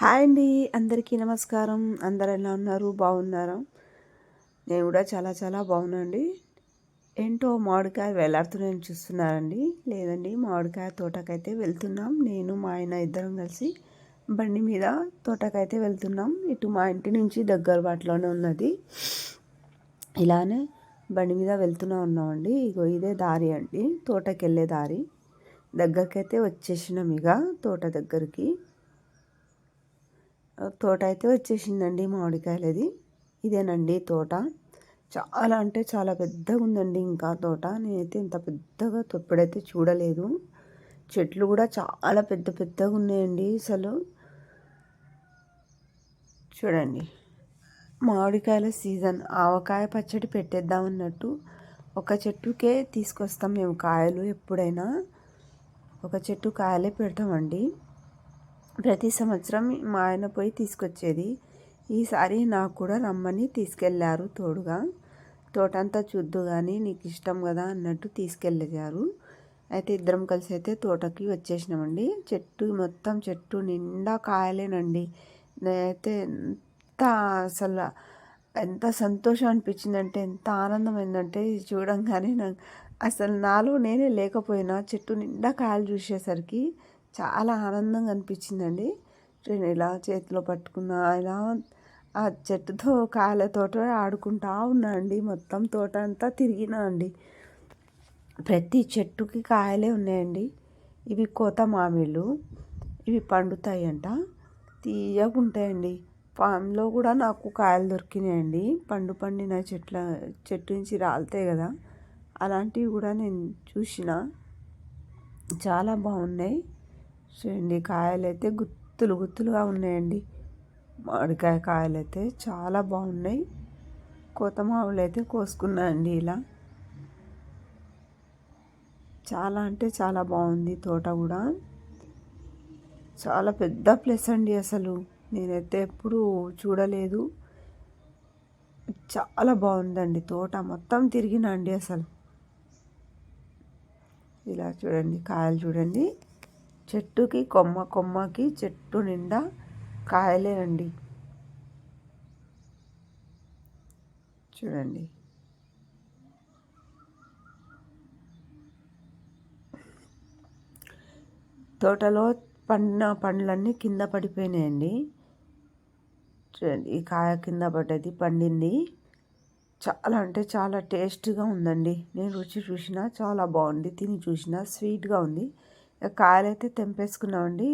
Hi అండి, అందరికీ నమస్కారం. అందరు ఎలా ఉన్నారు? బాగున్నారా? నేను కూడా చాలా చాలా బాగున్నాండి. ఏంటో మామిడికాయ వేలాడుతున్నాయని చూస్తున్నారండి. లేదండి, మామిడికాయ తోటకైతే వెళ్తున్నాం. నేను మా ఆయన ఇద్దరం కలిసి బండి మీద తోటకైతే వెళ్తున్నాం. ఇటు మా ఇంటి నుంచి దగ్గర బాటులోనే ఉన్నది. ఇలానే బండి మీద వెళ్తూనే ఉన్నామండి. ఇగో ఇదే దారి అండి, తోటకి వెళ్ళే దారి. దగ్గరకైతే వచ్చేసినాం. ఇక తోట దగ్గరికి తోట అయితే వచ్చేసిందండి మామిడికాయలది. ఇదేనండి తోట. చాలా అంటే చాలా పెద్దగా ఉందండి. ఇంకా తోట నేనైతే ఇంత పెద్దగా ఎప్పుడైతే చూడలేదు. చెట్లు కూడా చాలా పెద్ద పెద్దగా ఉన్నాయండి. అసలు చూడండి, మామిడికాయల సీజన్. ఆవకాయ పచ్చడి పెట్టేద్దాం అన్నట్టు ఒక చెట్టుకే తీసుకొస్తాం మేము కాయలు. ఎప్పుడైనా ఒక చెట్టు కాయలే పెడతామండి. ప్రతి సంవత్సరం మా ఆయన పోయి తీసుకొచ్చేది. ఈసారి నాకు కూడా రమ్మని తీసుకెళ్ళారు తోడుగా. తోటంతా చూద్దు కానీ నీకు ఇష్టం కదా అన్నట్టు తీసుకెళ్ళారు. అయితే ఇద్దరం కలిసి అయితే తోటకి వచ్చేసినామండి. చెట్టు నిండా కాయలేనండి. నేనైతే అసలు ఎంత సంతోషం అనిపించిందంటే, ఎంత ఆనందమైందంటే ఇది చూడంగానే నాకు అసలు నాలో నేనే లేకపోయినా చెట్టు నిండా కాయలు చూసేసరికి చాలా ఆనందంగా అనిపించిందండి. నేను ఇలా చేతిలో పట్టుకున్నా, ఇలా ఆ చెట్టుతో కాయలతోట ఆడుకుంటా ఉన్నా అండి. మొత్తం తోట అంతా తిరిగినా అండి. ప్రతి చెట్టుకి కాయలే ఉన్నాయండి. ఇవి కోత మామిళ్ళు. ఇవి పండుతాయి అంట, తీయగా ఉంటాయండి. ఫామ్లో కూడా నాకు కాయలు దొరికినాయండి. పండిన చెట్టు నుంచి రాలుతాయి కదా, అలాంటివి కూడా నేను చూసిన. చాలా బాగున్నాయి. చూడండి, కాయలు అయితే గుత్తులు గుత్తులుగా ఉన్నాయండి. మామిడికాయ కాయలు అయితే చాలా బాగున్నాయి. కోత మామిళ్ళు అయితే కోసుకున్నా అండి. ఇలా చాలా అంటే చాలా బాగుంది తోట కూడా. చాలా పెద్ద ప్లేస్ అండి. అసలు నేనైతే ఎప్పుడూ చూడలేదు. చాలా బాగుందండి తోట. మొత్తం తిరిగినా అండి. అసలు ఇలా చూడండి, కాయలు చూడండి. చెట్టుకి కొమ్మకి చెట్టు నిండా కాయలేనండి. చూడండి, తోటలో పండిన పండ్లన్నీ కింద పడిపోయినాయండి. చూడండి, ఈ కాయ కింద పడ్డది, పండింది. చాలా అంటే చాలా టేస్ట్గా ఉందండి. నేను రుచి చూసినా చాలా బాగుంది. తిని చూసినా స్వీట్గా ఉంది. కాయలైతే తెంపేసుకున్నామండి.